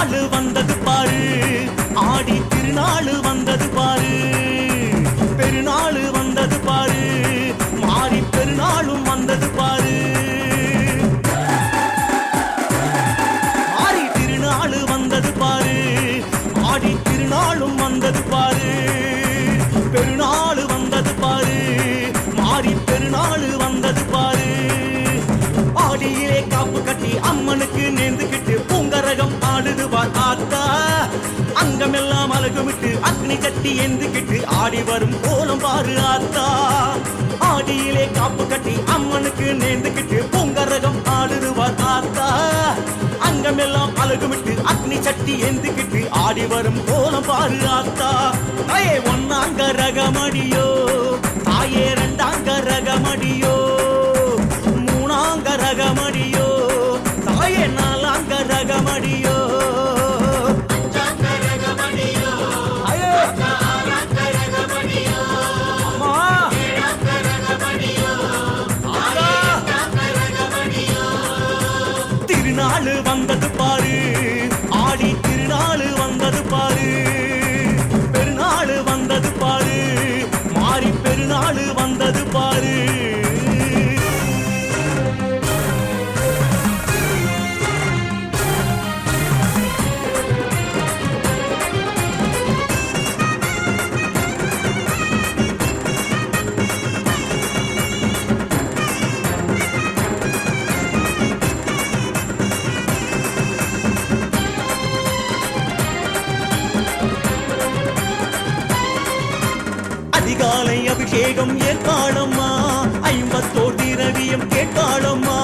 திருநாள் வந்தது பாரு, ஆடி திருநாள் வந்தது பாரு, பெருநாள் வந்தது பாரு, மாறி பெருநாளும் வந்தது பாரு. மாறி திருநாள் வந்தது பாரு, ஆடி திருநாளும் வந்தது பாரு, பெருநாள் வந்தது பாரு, மாறி பெருநாள் வந்தது பாரு. ஆடியிலே காப்பு கட்டி அம்மனுக்கு நேர்ந்துகிட்டு பூங்கரகம் ஆடுதுவார் ஆத்தா. அங்கமெல்லாம் அழகுமிட்டு அக்னி கட்டி ஏந்துகிட்டு ஆடி வரும் கோலம் பாரு ஆத்தா. ஆடியிலே காப்பு கட்டி அம்மனுக்கு நேர்ந்துகிட்டு பூங்கரகம் ஆடுதுவார் ஆத்தா. அங்கமெல்லாம் அழகுமிட்டு அக்னி சட்டி ஏந்துகிட்டு ஆடி வரும் கோலம் பாரு ஆத்தா. தாயே ஒன்னாங்க ரகமடியோ, தாயே ரெண்டாங்க ரகமடியோ, மூணாங்க ரகமடியோ, தாயே நாலாங்க ரகமடியோ, திருநாள் வந்தது பாரு, ஆடி திருநாள் வந்தது பாரு, பெருநாள் வந்தது பாரு, மாறி பெருநாள் வந்தது பாரு. அதிகாலை அபிஷேகம் ஏற்பாளம்மா, 54 திரவியம் கேட்பாளம்மா.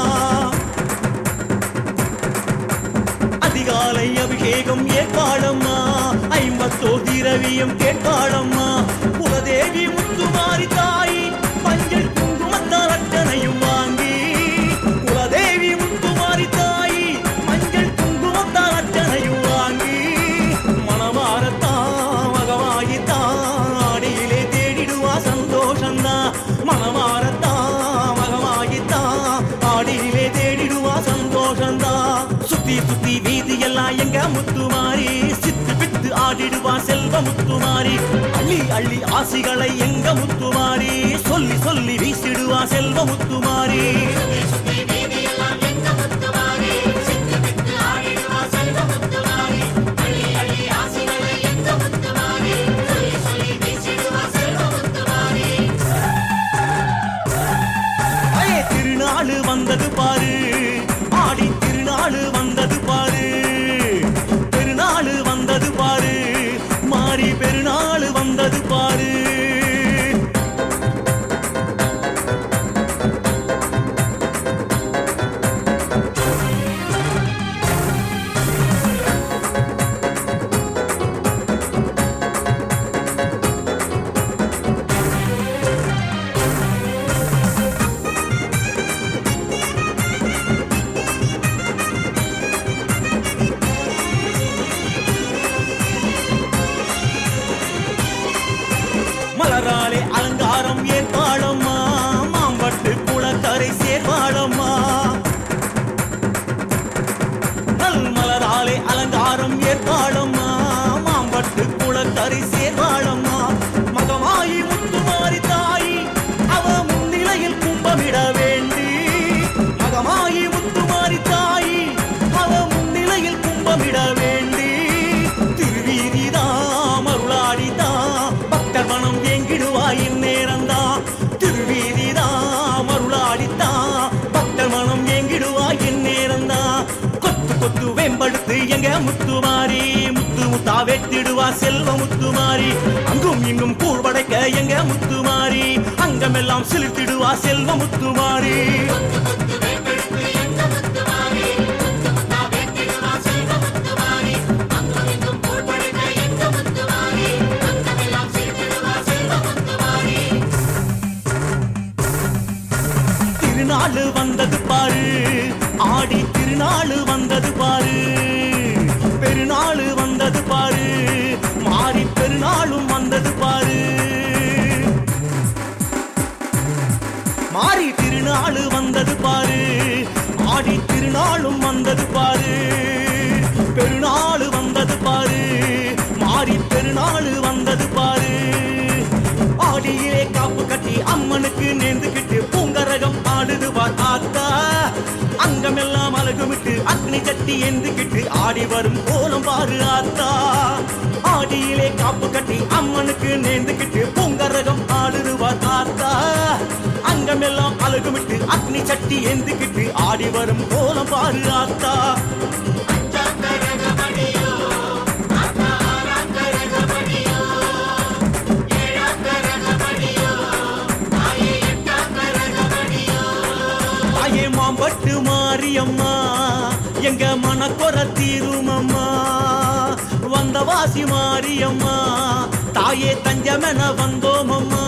அதிகாலை அபிஷேகம் ஏற்பாளம்மா, 54 திரவியம் கேட்பாளம்மா. குலதேவி முத்துமாரி தாய் மஞ்சள் குங்குமத்தால் அர்ச்சனையும் வாங்கி, குலதேவி முத்துமாரி தாய் மஞ்சள் குங்குமத்தால் அர்ச்சனையும் வாங்கி, மனமாரத்தான் மகமாகித்தான் ஆடியிலே தேடிடுவா சந்தோஷந்தான். மனமாரத்தான் மகமாகித்தான் ஆடியிலே தேடிடுவா சந்தோஷந்தான். சுத்தி சுத்தி வீதி எல்லாம் எங்க முத்துமாரி, சித்து பித்து ஆடிடுவா செல்வ முத்துமாரி. அள்ளி அள்ளி ஆசிகளை எங்க முத்துமாரி, சொல்லி சொல்லி வீசிடுவா செல்வ முத்துமாரி. திருநாள் வந்தது பாரு, ஆடி திருநாள் வந்தது பாரு, பெருநாள் வந்தது பாரு, மாறி பெருநாள் வந்தது பாரு. மலராலே அலங்காரம் ஏற்பாளம்மா, மாம்பட்டு குளக்கரை சேர்வாளம்மா. நல் மலராலே அலங்காரம் ஏற்பாளம்மா, மாம்பட்டு குளக்கரை சேர்வாளம்மா. மகமாயி முத்துமாரி தாய் அவ முன்னிலையில் கும்பமிட வேண்டி, மகமாயி முத்துமாரி தாய் அவ முன்னிலையில் கும்பமிட வேண்டி, திருவீதிதான் மருளாடிதான் பக்தர் மனம் ஏங்கிடுவா இந்நேரந்தான். திருவீதிதான் மருளாடித்தான் பக்தர் மனம் ஏங்கிடுவா இந்நேரந்தான். கொத்து கொத்து வேம்படுத்து எங்க முத்துமாரி, முத்து முத்தா வெட்டிடுவா செல்வ முத்துமாரி. அங்கும் இங்கும் கூழ் படைக்க எங்க முத்துமாரி, அங்கமெல்லாம் செலுத்திடுவா செல்வ முத்துமாரி. திருநாள் வந்தது பாரு, ஆடி திருநாள் வந்தது பாரு, பெருநாள் வந்தது பாரு, மாறி பெருநாளும் வந்தது பாரு. மாறி திருநாள் வந்தது பாரு, ஆடி திருநாளும் வந்தது பாரு, பெருநாள் வந்தது பாரு மாறி பெருநாள் வந்தது பாரு ஆடியிலே காப்பு கட்டி அம்மனுக்கு நேர்ந்துகிட்டு பூங்கரகம் ஆடுது ஆத்தா அங்கமெல்லாம் அழகுமிட்டு அக்னி சட்டி ஏந்துகிட்டு ஆடி வரும் கோலம் பாரு ஆத்தா ஆடியிலே காப்பு கட்டி அம்மனுக்கு நேர்ந்துகிட்டு பூங்கரகம் ஆடுதுவார் ஆத்தா அங்கமெல்லாம் அழகுமிட்டு அக்னி சட்டி ஏந்துகிட்டு ஆடி வரும் கோலம் பாரு ஆத்தா மாம்பட்டு மாரியம்மா எங்க மனக்குற தீருமம்மா வந்தவாசி மாரியம்மா தாயே தஞ்சமென வந்தோமம்மா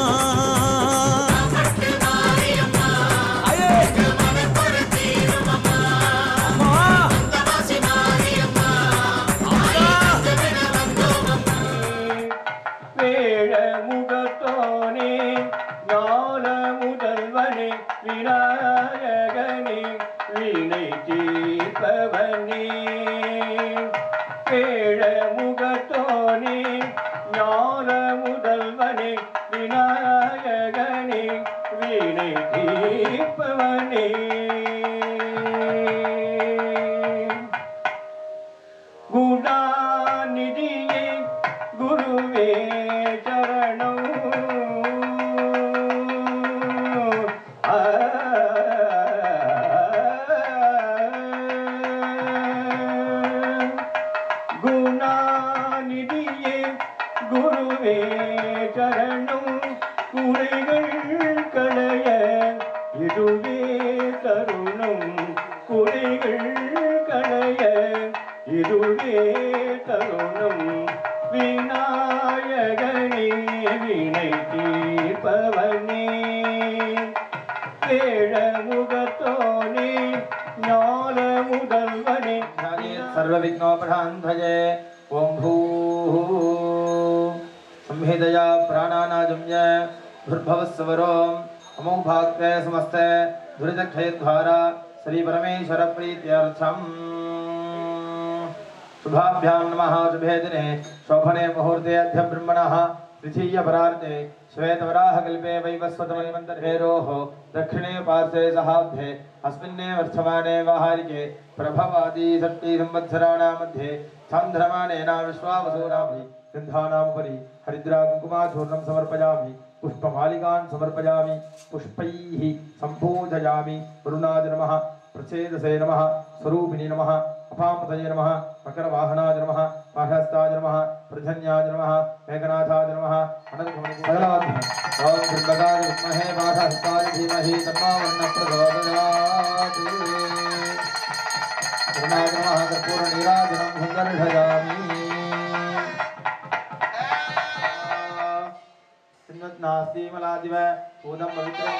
सर्वविघ्नोपशान्तये ओं भूः संहितया प्राणानाजुम्य भूर्भुवस्सुवरों अमोघभाग्ये समस्ते दुरितक्षयद्वारा श्रीपरमेश्वरप्रीत्यर्थम् शुभाभ्यां नमः शुभे दिने शोभने मुहूर्ते अद्य ब्रह्मणः द्वितीयपरार्ते श्वेतवराहकल्पे वैवस्वतमनिमन्तर्हेरोः दक्षिणे पार्श्वे सहाब्धे अस्मिन्ने वर्धमाने वाहारिके प्रभवादी षष्ठी संवत्सराणां मध्ये चान्द्रमाणेन विश्वावसूनामि गन्धानामुपरि हरिद्राकुङ्कुमाचूर्णं समर्पयामि पुष्पमालिकान् समर्पयामि पुष्पैः सम्पूजयामि वरुणाय नमः प्रचेदसे नमः स्वरूपिणे नमः अपामतये नमः मकरवाहनाय नमः पाठस्थाय नमः प्रजन्याय नमः मेघनाथाय नमः अनन्तकमणिसकलाद्भुतम् ओं त्र्यम्बकाय विद्महे पाठस्थाय धीमहि तन्नो वर्णः प्रचोदयात् वरुणाय नमः कर्पूरनीराजनं सन्दर्शयामि नास्ति मलादिव ऊदं पवित्रं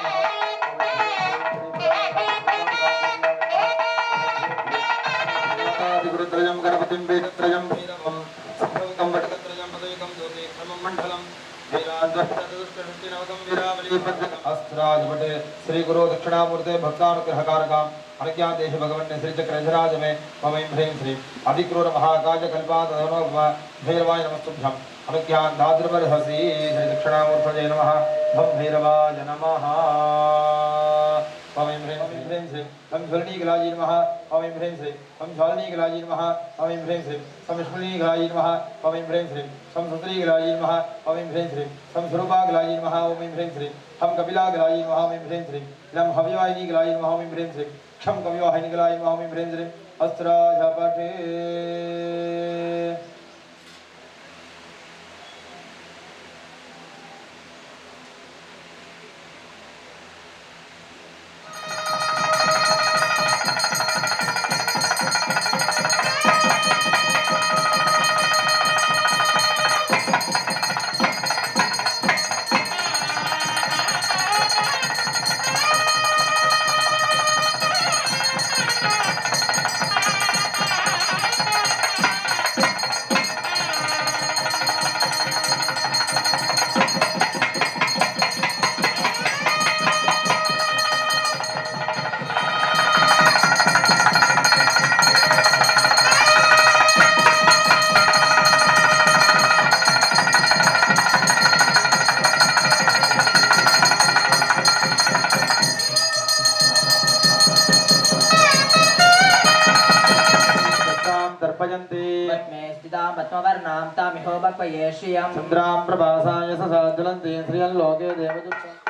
गुरुत्रयं गणपतिं वेदत्रयं भैरवं सर्वकं वटकत्रयं पदविकं ज्योतिक्रमं मण्डलं वीराद्वष्टदुष्टनवकं वीरावलीपद्मकम् अस्त्राजपटे श्रीगुरो दक्षिणामूर्ते भक्तानुग्रहकारकाम् अनज्ञादेश भगवन्ने श्रीचक्रधराज मे मम ह्रीं श्रीं अधिक्रूर महाकाज कल्पादनो भैरवाय नमस्तुभ्यम् अनज्ञान दाद्रबर्हसि श्री दक्षिणामूर्तये नमः भं भैरवाय नमः मम ह्रीं श्रीं हम ज्वलनीकलायै नमः मम ह्रीं श्रीं हम ज्वालनीकलायै नमः मम ह्रीं श्रीं हम स्फुलिनीकलायै नमः मम ह्रीं श्रीं हम सुत्रीकलायै नमः मम ह्रीं श्रीं हम स्वरूपाकलायै नमः मम ह्रीं श्रीं हम कपिलाकलायै नमः मम ह्रीं श्रीं इदं हव्यवाहिनीकलायै नमः मम ह्रीं श्रीं क्षम कविवाहिनीकलायै नमः मम ह्रीं श्रीं अस्त्राजपटे भजन्ति पद्मे स्थितां पद्मवर्णां तामिहो भक्वये श्रियं चन्द्रां प्रभासां यशसा ज्वलन्ति श्रियं लोके देवदुःखम्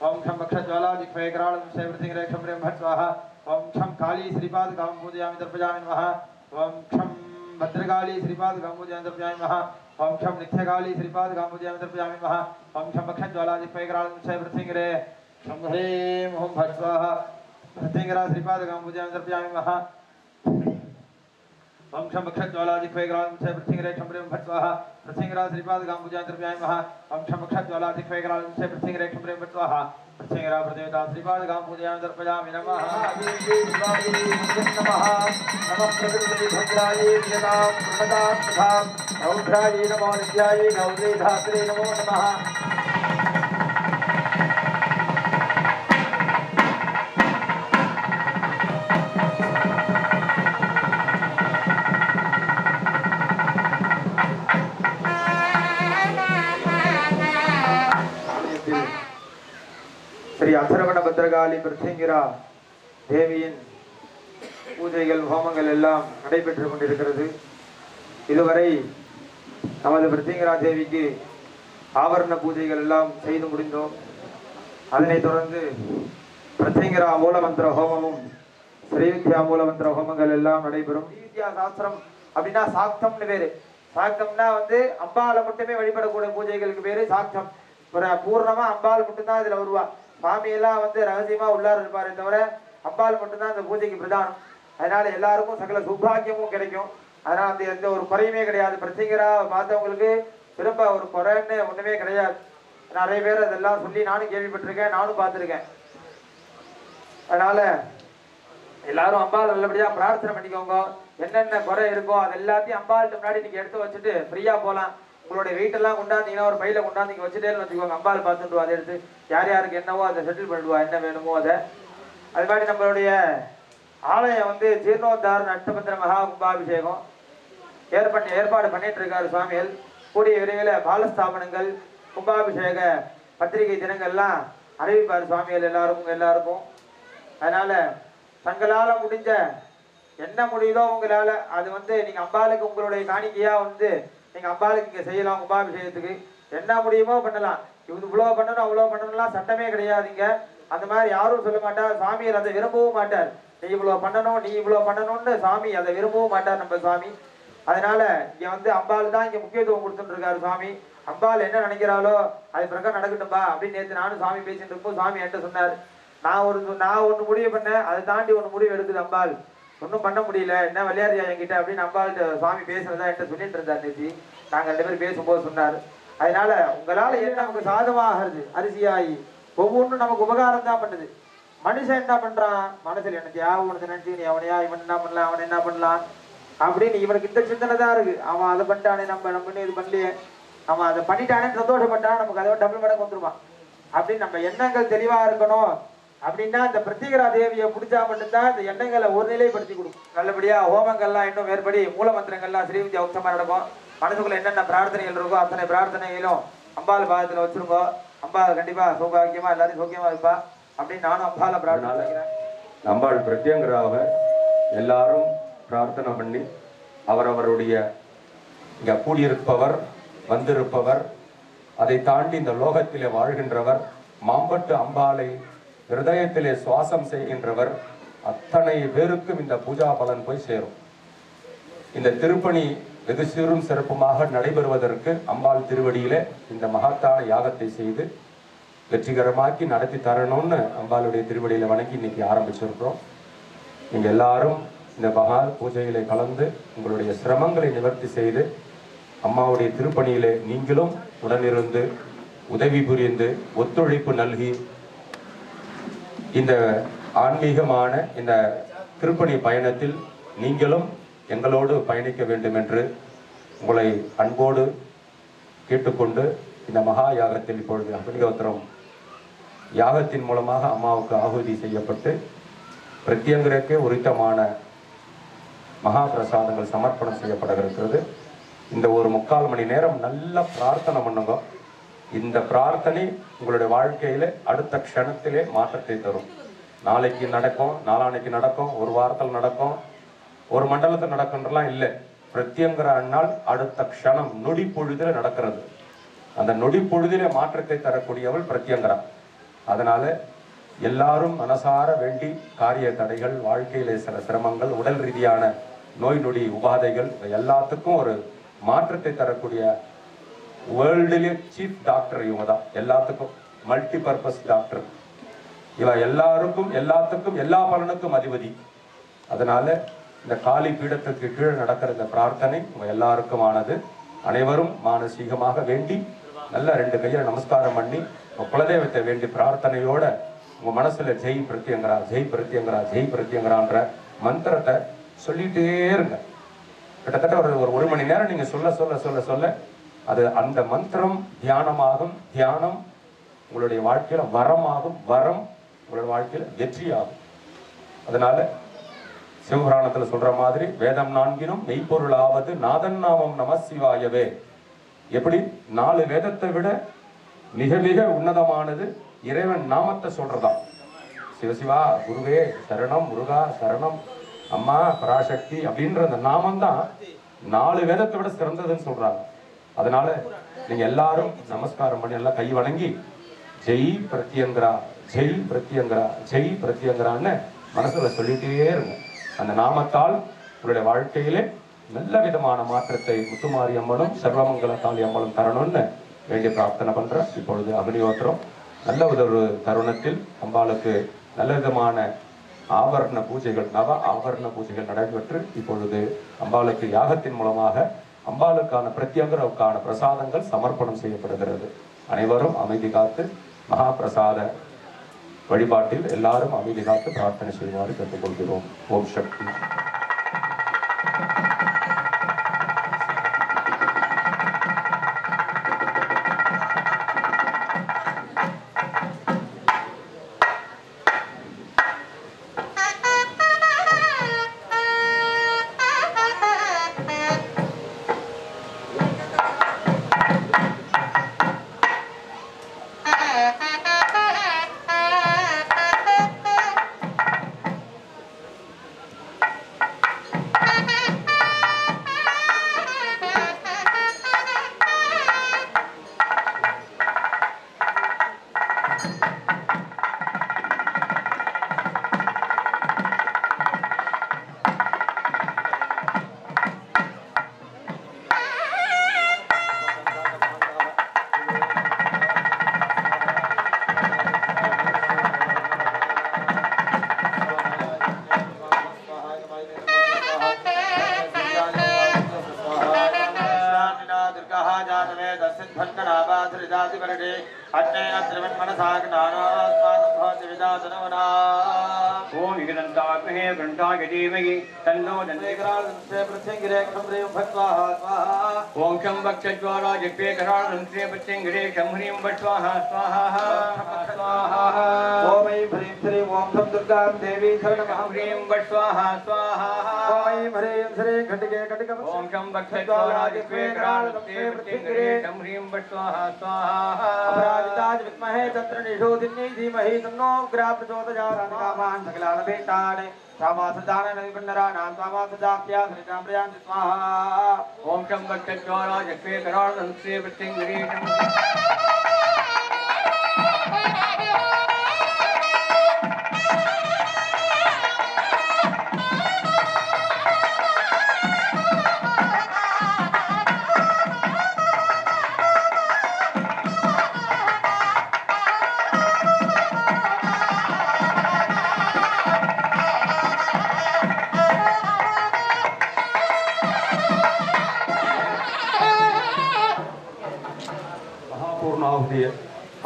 ओम क्षम भक्षज्वाला जिह्वे कराळं सेवृतिं रेक्षम्रियं भट् स्वाहा ओम क्षम काली श्रीपादकां पूजयामि दर्पयामि नमः ओम क्षम भद्रकाली श्रीपादकां पूजयामि दर्पयामि नमः ओम क्षम नित्यकाली श्रीपादकां पूजयामि दर्पयामि नमः ओम क्षम भक्षज्वाला जिह्वे कराळं सेवृतिं रेक्षं ह्रीं ओम भट् स्वाहा भृतिं श्रीपादकां पूजयामि दर्पयामि नमः ओम क्षम भक्षज्वाला जिह्वे कराळं सेवृतिं रेक्षम्रियं भट् स्वाहा प्रथिंगरा श्रीपादकां पूजयामि दर्पयामि नमः ओम क्षम भक्षज्वाला जिह्वे कराळं सेवृतिं रेक्षम्रियं भट् स्वाहा प्रथिंगरा प्रदेवता श्रीपादकां पूजयामि दर्पयामि नमः नमः प्रकृति भद्रायै विजतां प्रमदां तथां रौद्रायै नमो नित्यायै गौरी धात्रे नमो नमः श्री अथर्वण भद्रकाली प्रत्यंगिरा தேவியின் பூஜைகள் ஹோமங்கள் எல்லாம் நடைபெற்றுக் கொண்டிருக்கிறது. இதுவரை நமது பிரத்யங்கிரா தேவிக்கு ஆவரண பூஜைகள் எல்லாம் செய்து முடிந்தோம். அதனைத் தொடர்ந்து பிரத்யங்கிரா மூலமந்திர ஹோமமும் ஸ்ரீவித்யா மூலமந்திர ஹோமங்கள் எல்லாம் நடைபெறும். ஸ்ரீவித்யா சாஸ்திரம் அப்படின்னா சாக்தம்னு பேரு. சாக்தம்னா அம்பாளை மட்டுமே வழிபடக்கூடிய பூஜைகளுக்கு பேரு சாக்தம். பூர்ணமா அம்பாள் மட்டும்தான் இதுல வருவா. சுவாமி எல்லாம் ரகசியமா உள்ளார இருப்பாரே தவிர அம்பாள் மட்டும்தான் இந்த பூஜைக்கு பிரதானம். அதனால எல்லாருக்கும் சகல சௌபாகியமும் கிடைக்கும். அதனால எந்த ஒரு குறையுமே கிடையாது. பிரத்யங்கிரா பார்த்தவங்களுக்கு திரும்ப ஒரு குறைன்னு ஒண்ணுமே கிடையாது. நிறைய பேர் அதெல்லாம் சொல்லி நானும் கேள்விப்பட்டிருக்கேன், நானும் பார்த்துருக்கேன். அதனால எல்லாரும் அம்பாள் நல்லபடியா பிரார்த்தனை பண்ணிக்கோங்க. என்னென்ன குறை இருக்கோ அது எல்லாத்தையும் அம்பாள்கிட்ட முன்னாடி நீங்க எடுத்து வச்சுட்டு ஃப்ரீயா போகலாம். உங்களுடைய வீட்டெல்லாம் கொண்டாந்தீங்கன்னா ஒரு பையில கொண்டாந்து நீங்க வச்சுட்டேன்னு வச்சுக்கோங்க. அம்பாள் பார்த்துட்டு அதை எடுத்து யார் யாருக்கு என்னவோ அதை செட்டில் பண்ணிடுவா, என்ன வேணுமோ அதை. அது மாதிரி நம்மளுடைய ஆலயம் ஜீர்ணோத்தாரண அஷ்டபத்திர மகா கும்பாபிஷேகம் ஏற்பாடு பண்ணிட்டு இருக்காரு சுவாமிகள். கூடிய விரைவில் பாலஸ்தாபனங்கள் கும்பாபிஷேக பத்திரிகை தினங்கள்லாம் அறிவிப்பார் சுவாமிகள் எல்லாருக்கும். அதனால தங்களால முடிஞ்ச என்ன முடியுதோ உங்களால அது நீங்க அம்பாளுக்கு உங்களுடைய காணிக்கையா நீங்க அம்பாளுக்கு இங்க செய்யலாம். கும்பாபிஷேகத்துக்கு என்ன முடியுமோ பண்ணலாம். இவ்வளவு பண்ணணும் அவ்வளவு பண்ணணும்லாம் சட்டமே கிடையாதுங்க. அந்த மாதிரி யாரும் சொல்ல மாட்டார். சாமியார் அதை விரும்பவும் மாட்டார். நீ இவ்வளவு பண்ணணும் நீ இவ்வளவு பண்ணணும்னு சாமி அதை விரும்பவும் மாட்டார் நம்ம சாமி. அதனால இங்க அம்பாள் தான் இங்க முக்கியத்துவம் கொடுத்துட்டு இருக்காரு சாமி. அம்பாள் என்ன நினைக்கிறாளோ அது பிரகாரம் நடக்கட்டும்பா அப்படின்னு நேற்று நானும் சாமி பேசிட்டு இருக்கும்போது சாமி என்கிட்ட சொன்னார். நான் ஒண்ணு முடிவு பண்ணேன், அதை தாண்டி ஒண்ணு முடிவு எடுக்குது அம்பாள். ஒன்றும் பண்ண முடியல, என்ன விளையாடுறியா என்கிட்ட அப்படின்னு அம்பாள்கிட்ட சுவாமி பேசுறதா என்கிட்ட சொல்லிட்டு இருந்தார் நேற்று. நாங்க 2 பேரும் பேசும்போது சொன்னார். அதனால உங்களால என்ன நமக்கு சாதமாகிறது அரிசியாயி ஒவ்வொன்றும் நமக்கு உபகாரம் தான் பண்ணுது. மனுஷன் என்ன பண்றான், மனசுல எனக்கு யாவது நினைச்சு நீ அவனையா இவன் என்ன பண்ணலாம் அவன் என்ன பண்ணலாம் அப்படின்னு இவனுக்கு இந்த சிந்தனை தான் இருக்கு. அவன் அதை பண்ணிட்டானே நம்ம இது பண்ணலையே, அவன் அதை பண்ணிட்டானே சந்தோஷப்பட்டான், நமக்கு அதை டபுள் மடங்கு வந்துருவான் அப்படின்னு நம்ம எண்ணங்கள் தெளிவா இருக்கணும். அப்படின்னா இந்த பிரத்யங்கிரா தேவியை பிடிச்சா மட்டும்தான் இந்த எண்ணங்களை ஒரு நிலைப்படுத்தி கொடுக்கும். நல்லபடியா ஹோமங்கள்லாம் இன்னும் மேற்படி மூல மந்திரங்கள்லாம் ஸ்ரீவித்யா உத்தமா நடக்கும். மனசுக்குள்ள என்னென்ன பிரார்த்தனைகள் இருக்கோ அத்தனை பிரார்த்தனைகளும் அம்பாள் பாதத்துல வச்சிருங்கோ. அம்பாள் கண்டிப்பா சௌபாகியமா எல்லாரும் சௌக்கியமா இருப்பா அப்படின்னு நானும் அம்பாளை பிரார்த்தனை செய்கிறேன். அம்பாள் பிரத்யங்கராக எல்லாரும் பிரார்த்தனை பண்ணி அவரவருடைய இங்க கூடியிருப்பவர் வந்திருப்பவர் அதை தாண்டி இந்த லோகத்திலே வாழ்கின்றவர் மாம்பட்டு அம்பாளை ஹிருதயத்திலே சுவாசம் செய்கின்றவர் அத்தனை பேருக்கும் இந்த பூஜா பலன் போய் சேரும். இந்த திருப்பணி வெகு சீரும் சிறப்புமாக நடைபெறுவதற்கு அம்பாள் திருவடியிலே இந்த மகத்தான யாகத்தை செய்து வெற்றிகரமாக்கி நடத்தி தரணும்னு அம்பாளுடைய திருவடியில வணங்கி இன்னைக்கு ஆரம்பிச்சிருக்கிறோம். நீங்க எல்லாரும் இந்த மகா பூஜையில கலந்து உங்களுடைய சிரமங்களை நிவர்த்தி செய்து அம்மாவுடைய திருப்பணியிலே நீங்களும் உடனிருந்து உதவி புரிந்து ஒத்துழைப்பு நல்கி இந்த ஆன்மீகமான இந்த திருப்பணி பயணத்தில் நீங்களும் எங்களோடு பயணிக்க வேண்டும் என்று உங்களை அன்போடு கேட்டுக்கொண்டு இந்த மகா யாகத்தில் இப்பொழுது அக்னிஹோத்திரம் யாகத்தின் மூலமாக அம்மாவுக்கு ஆகுதி செய்யப்பட்டு பிரத்யங்கரக்கே உரித்தமான மகா பிரசாதங்கள் சமர்ப்பணம் செய்யப்பட. இந்த ஒரு 3/4 மணி நேரம் நல்ல பிரார்த்தனை பண்ணுங்க. இந்த பிரார்த்தனை உங்களுடைய வாழ்க்கையில அடுத்த க்ஷணத்திலே மாற்றத்தை தரும். நாளைக்கு நடக்கும், நாளானைக்கு நடக்கும், ஒரு வாரத்தில் நடக்கும், ஒரு மண்டலத்தில் நடக்குன்றலாம் இல்லை. பிரத்யங்கர அண்ணால் அடுத்த க்ஷணம் நொடி பொழுதில நடக்கிறது. அந்த நொடி பொழுதிலே மாற்றத்தை தரக்கூடியவள் பிரத்யங்கரா. அதனால எல்லாரும் மனசார வேண்டி காரிய தடைகள், வாழ்க்கையிலே சில சிரமங்கள், உடல் ரீதியான நோய் நொடி உபாதைகள் எல்லாத்துக்கும் ஒரு மாற்றத்தை தரக்கூடிய வேர்ல்டுலேயே சீஃப் டாக்டர் இவங்க தான். எல்லாத்துக்கும் மல்டி பர்பஸ் டாக்டர் இவ. எல்லாருக்கும் எல்லாத்துக்கும் எல்லா பலனுக்கும் அதிபதி. அதனால இந்த காளி பீடத்துக்கு கீழே நடக்கிற இந்த பிரார்த்தனை உங்க எல்லாருக்குமானது. அனைவரும் மானசீகமாக வேண்டி நல்ல 2 கையில நமஸ்காரம் பண்ணி குலதெய்வத்தை வேண்டி பிரார்த்தனையோட உங்க மனசுல ஜெய் பிரத்யங்கரா, ஜெய் பிரத்யங்கரா, ஜெய் பிரத்யங்கரான்ற மந்திரத்தை சொல்லிட்டே இருங்க. கிட்டத்தட்ட ஒரு 1 மணி நேரம் நீங்க சொல்ல சொல்ல சொல்ல சொல்ல அது அந்த மந்திரம் தியானமாகும். தியானம் உங்களுடைய வாழ்க்கையில வரமாகும். வரம் உங்களுடைய வாழ்க்கையில வெற்றியாகும். அதனால சிவபுராணத்துல சொல்ற மாதிரி வேதம் 4 மெய்ப்பொருளாவது நாதன் நாமம் நம சிவாயவே. எப்படி 4 வேதத்தை விட மிக மிக உன்னதமானது இறைவன் நாமத்தை சொல்றதாம். சிவசிவா, குருவே சரணம், முருகா சரணம், அம்மா பராசக்தி அப்படின்ற அந்த நாமம் தான் 4 வேதத்தை விட சிறந்ததுன்னு சொல்றாங்க. அதனால நீங்க எல்லாரும் நமஸ்காரம் பண்ணி எல்லாம் கை வணங்கி ஜெய் பிரத்யங்கரா, ஜெய் பிரத்யங்கரா, ஜெய் பிரத்யங்கரான்னு மனசுல சொல்லிட்டே இருங்க. அந்த நாமத்தால் உங்களுடைய வாழ்க்கையிலே நல்ல விதமான மாற்றத்தை முத்துமாரி அம்மனும் சர்வமங்கல காளி அம்மனும் தரணும்னு வேண்டி பிரார்த்தனை பண்றேன். இப்பொழுது அக்னிஹோத்திரம் நல்ல ஒரு தருணத்தில் அம்பாளுக்கு நல்ல விதமான ஆவரண பூஜைகள், நவ ஆவரண பூஜைகள் நடைபெற்று இப்பொழுது அம்பாளுக்கு யாகத்தின் மூலமாக அம்பாளுக்கான பிரத்யங்கரவுக்கான பிரசாதங்கள் சமர்ப்பணம் செய்யப்படுகிறது. அனைவரும் அமைதி காத்து மகா பிரசாத வழிபாட்டில் எல்லாரும் அமைதி காத்து பிரார்த்தனை செய்யுமாறு கேட்டுக்கொள்கிறோம். ஓம் சக்தி. ओम शं वक्षज्वाला जिह्वे कराळंत्रे प्रत्यंगिरे शं ह्रीं वट् स्वाहा स्वाहा ओम ऐं ह्रीं श्रीं ओम शं दुर्गां देवी शरणमहं ह्रीं वट् स्वाहा स्वाहा ओम ऐं ह्रीं श्रीं घटिके घटिकं ओम शं वक्षज्वाला जिह्वे कराळंत्रे प्रत्यंगिरे शं ह्रीं वट् स्वाहा स्वाहा अपराजिताज विद्महे तत्रनिषोधिन्यै धीमहि तन्नो अग्रा प्रचोदयात् कामान् सकलान् भेटान् स्वामासदानन विपन्नराणां स्वामासदाप्या सरितां प्रयान्ति स्वाहा ओम शं वक्षज्वाला जिह्वे कराळंत्रे प्रत्यंगिरे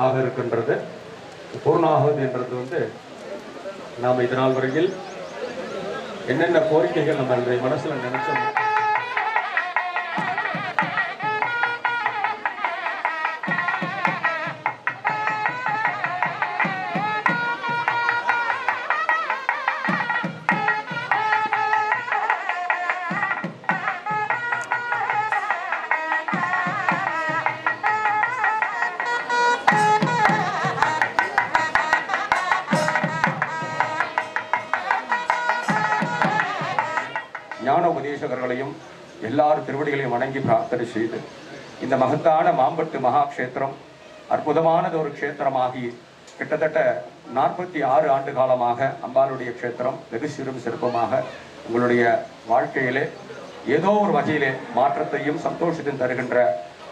ஆக இருக்கின்றது. பூர்ணாகுதி என்றது நாம் இது நாள் வரையில் என்னென்ன கோரிக்கைகள் நம்ம இன்றைய மனசுல நினைச்சோம் ஞான உபதேசகர்களையும் எல்லாரும் திருவடிகளையும் வணங்கி பிரார்த்தனை செய்து இந்த மகத்தான மாம்பட்டு மகா கஷேத்திரம் அற்புதமானது ஒரு கஷேத்திரமாகி கிட்டத்தட்ட 46 ஆண்டு காலமாக அம்பாளுடைய கஷேத்திரம் வெகு சிறும் சிறப்பமாக உங்களுடைய வாழ்க்கையிலே ஏதோ ஒரு வகையிலே மாற்றத்தையும் சந்தோஷத்தையும் தருகின்ற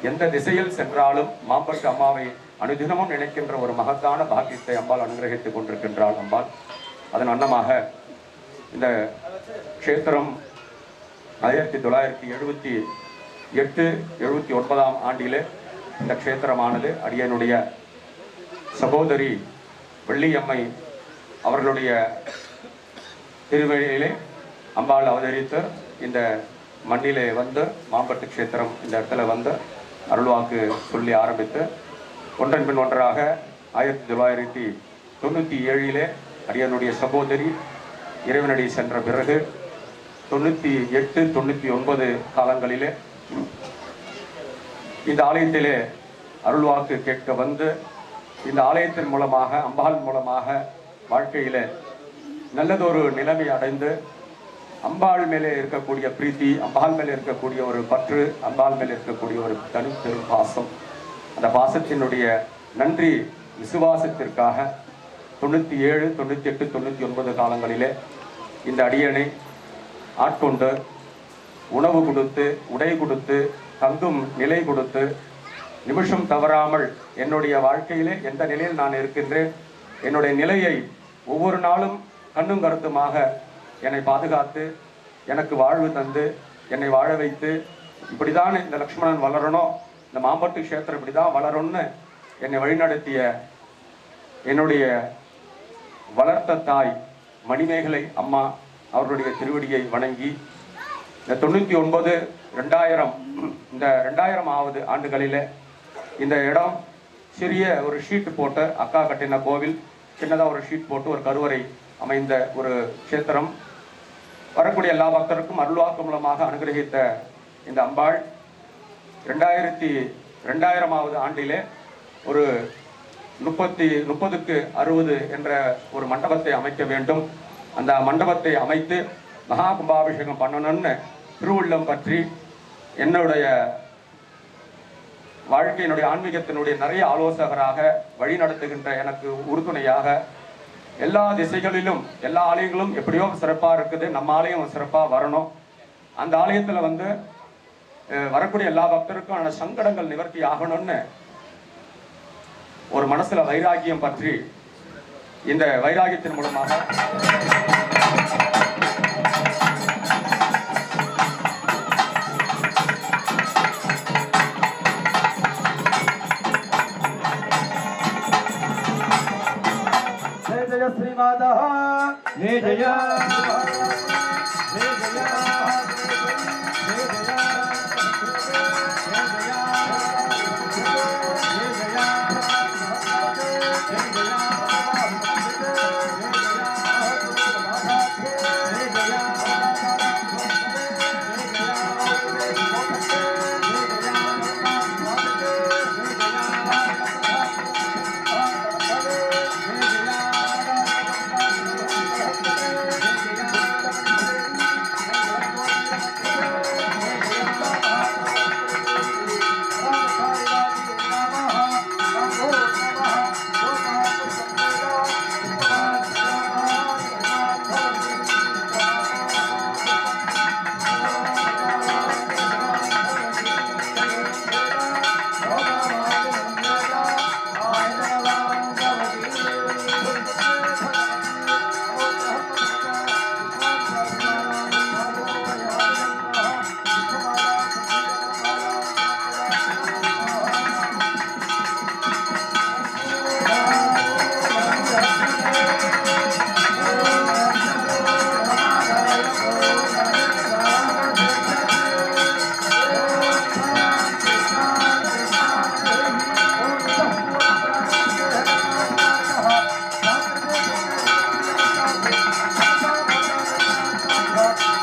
எந்த திசையில் சென்றாலும் மாம்பட்டு அம்மாவை அனுதினமும் நினைக்கின்ற ஒரு மகத்தான பாக்கியத்தை அம்பாள் அனுகிரகித்துக் கொண்டிருக்கின்றாள் அம்பாள். அதன் அன்னமாக இந்த கஷேத்திரம் 1978-79 ஆண்டிலே இந்த க்ஷேத்திரமானது அடியனுடைய சகோதரி வெள்ளியம்மை அவர்களுடைய திருவழியிலே அம்பாள் அவதரித்து இந்த மண்ணிலே வந்து மாம்பட்டு க்ஷேத்திரம் இந்த இடத்துல வந்து அருள்வாக்கு சொல்லி ஆரம்பித்து ஒன்றன் பின் ஒன்றாக 1997 அடியனுடைய சகோதரி இறைவனடி சென்ற பிறகு 98-99 காலங்களிலே இந்த ஆலயத்திலே அருள்வாக்கு கேட்க வந்து இந்த ஆலயத்தின் மூலமாக அம்பாள் மூலமாக வாழ்க்கையிலே நல்லதொரு நிலைமை அடைந்து அம்பாள் மேலே இருக்கக்கூடிய பிரீத்தி, அம்பாள் மேலே இருக்கக்கூடிய ஒரு பற்று, அம்பாள் மேலே இருக்கக்கூடிய ஒரு தனிப்பெரும் பாசம், அந்த பாசத்தினுடைய நன்றி விசுவாசத்திற்காக 97, 98, 99 காலங்களிலே இந்த அடியனை ஆட்கொண்டு உணவு கொடுத்து உடை கொடுத்து தங்கும் நிலை கொடுத்து நிமிஷம் தவறாமல் என்னுடைய வாழ்க்கையிலே எந்த நிலையில் நான் இருக்கின்றேன் என்னுடைய நிலையை ஒவ்வொரு நாளும் கண்ணும் கருத்துமாக என்னை பாதுகாத்து எனக்கு வாழ்வு தந்து என்னை வாழ வைத்து இப்படிதான் இந்த லக்ஷ்மணன் வளரணும், இந்த மாம்பட்டு க்ஷேத்திரம் இப்படிதான் வளரும்னு என்னை வழிநடத்திய என்னுடைய வளர்த்த தாய் மணிமேகலை அம்மா அவர்களுடைய திருவடியை வணங்கி இந்த 99, 2000 இந்த 2000ஆவது ஆண்டுகளில் இந்த இடம் சிறிய ஒரு ஷீட் போட்டு அக்கா கட்டின கோவில் சின்னதாக ஒரு ஷீட் போட்டு ஒரு கருவறை அமைந்த ஒரு க்ஷேத்திரம். வரக்கூடிய எல்லா பக்தருக்கும் அருள்வாக்கு மூலமாக அனுகிரகித்த இந்த அம்பாள் 2000ஆவது ஆண்டிலே ஒரு 30க்கு 60 என்ற ஒரு மண்டபத்தை அமைக்க வேண்டும். அந்த மண்டபத்தை அமைத்து மகா கும்பாபிஷேகம் பண்ணணும்னு திருவுள்ளம் பற்றி என்னுடைய வாழ்க்கையினுடைய ஆன்மீகத்தினுடைய நிறைய ஆலோசகராக வழி நடத்துகின்ற எனக்கு உறுதுணையாக எல்லா திசைகளிலும் எல்லா ஆலயங்களும் எப்படியோ சிறப்பாக இருக்குது, நம்ம ஆலயம் சிறப்பாக வரணும், அந்த ஆலயத்தில் வந்து வரக்கூடிய எல்லா பக்தருக்கும் சங்கடங்கள் நிவர்த்தி ஆகணும்னு ஒரு மனசுல வைராகியம் பற்றி இந்த வைராகியத்தின் மூலமாக जय जय श्री माता जय जय जय जय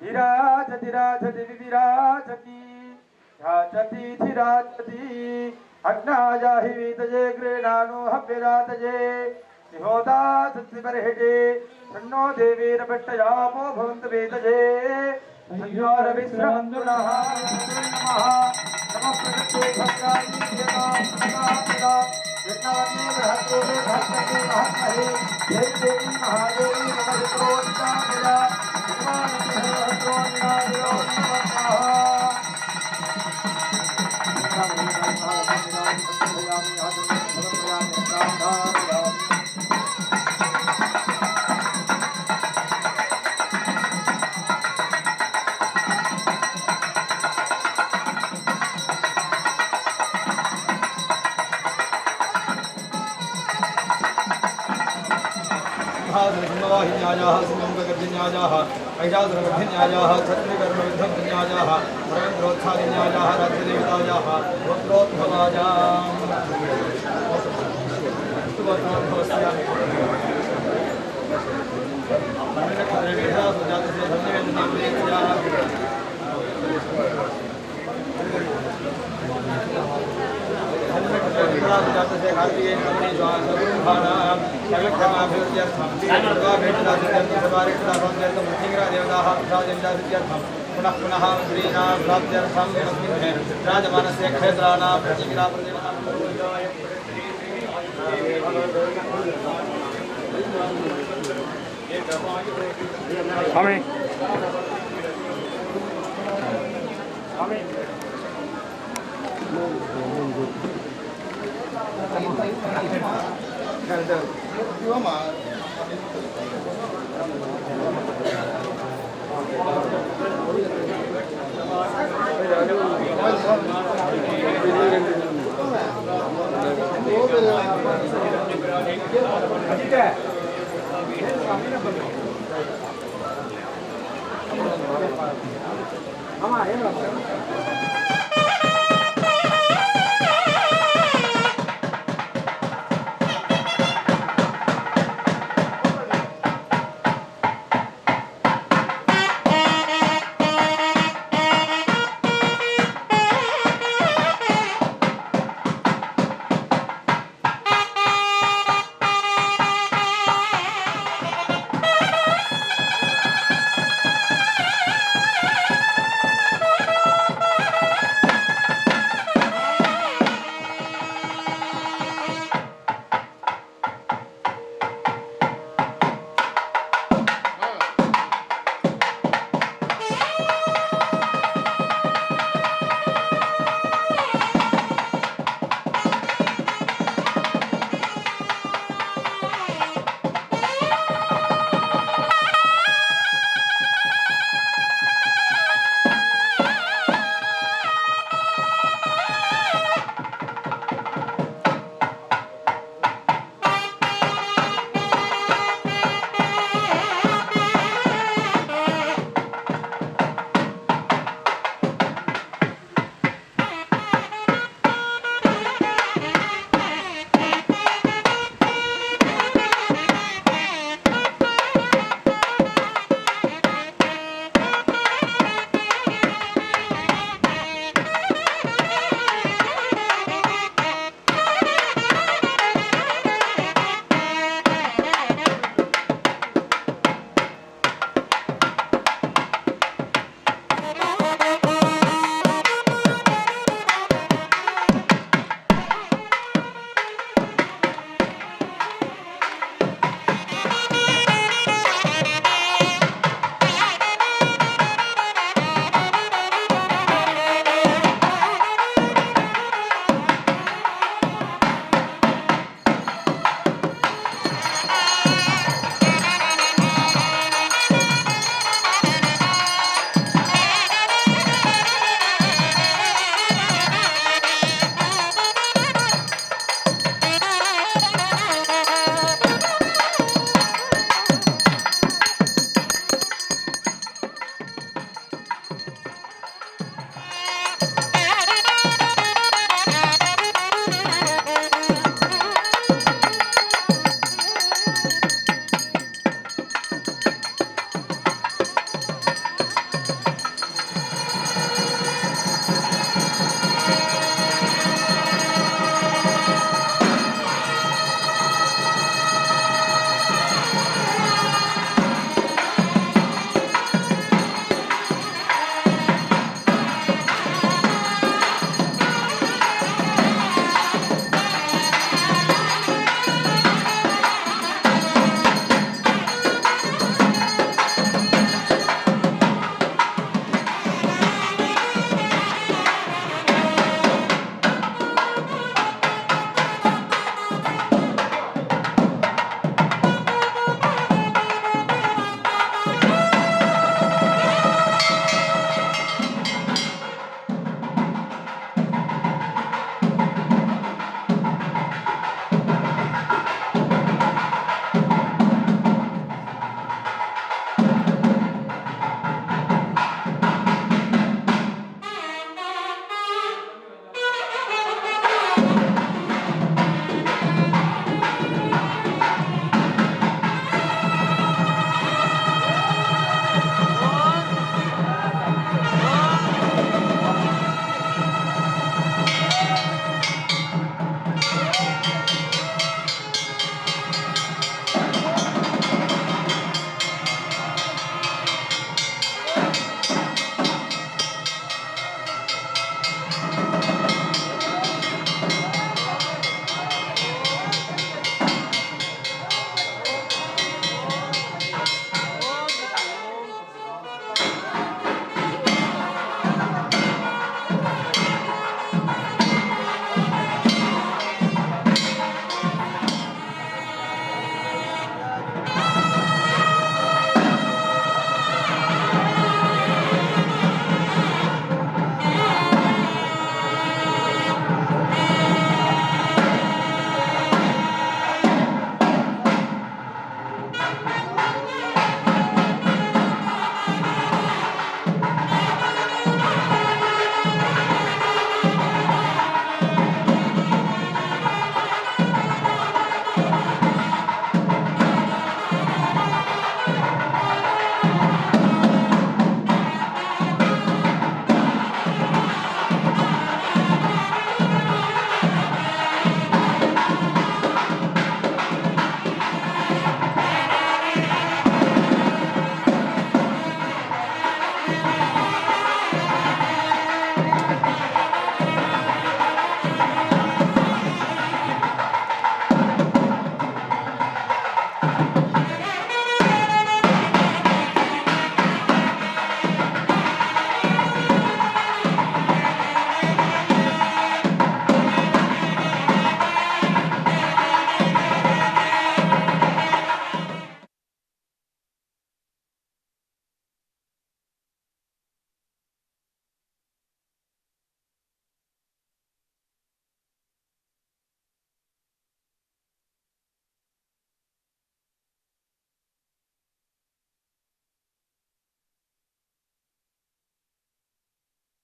विराजति राजति विराजति राजति धिराजति अग्नाजाहि वीतजे गृणानो हव्यरातजे सिहोदा सत्सिबर्हिजे तन्नो देवीरपट्टयामो भवन्तु वेदजे संयोरविश्रमन्तुनः नमः नमः प्रकृते भद्रायै नमः यज्ञवन्ने बृहत्रोदे भद्रते महत्महे जय देवी महादेवी नमस्त्रोत्तामया न्यायाः सुमङ्गलगर्जन्यायाः ऐरासुरगर्जन्यायाः क्षत्रियकर्मविद्धन्यायाः परमेन्द्रोत्साहन्यायाः राज्यदेवतायाः पुनः पुनः श्रीनां प्राप्त्यर्थं राजमानस्य क्षेत्राणां ஆமா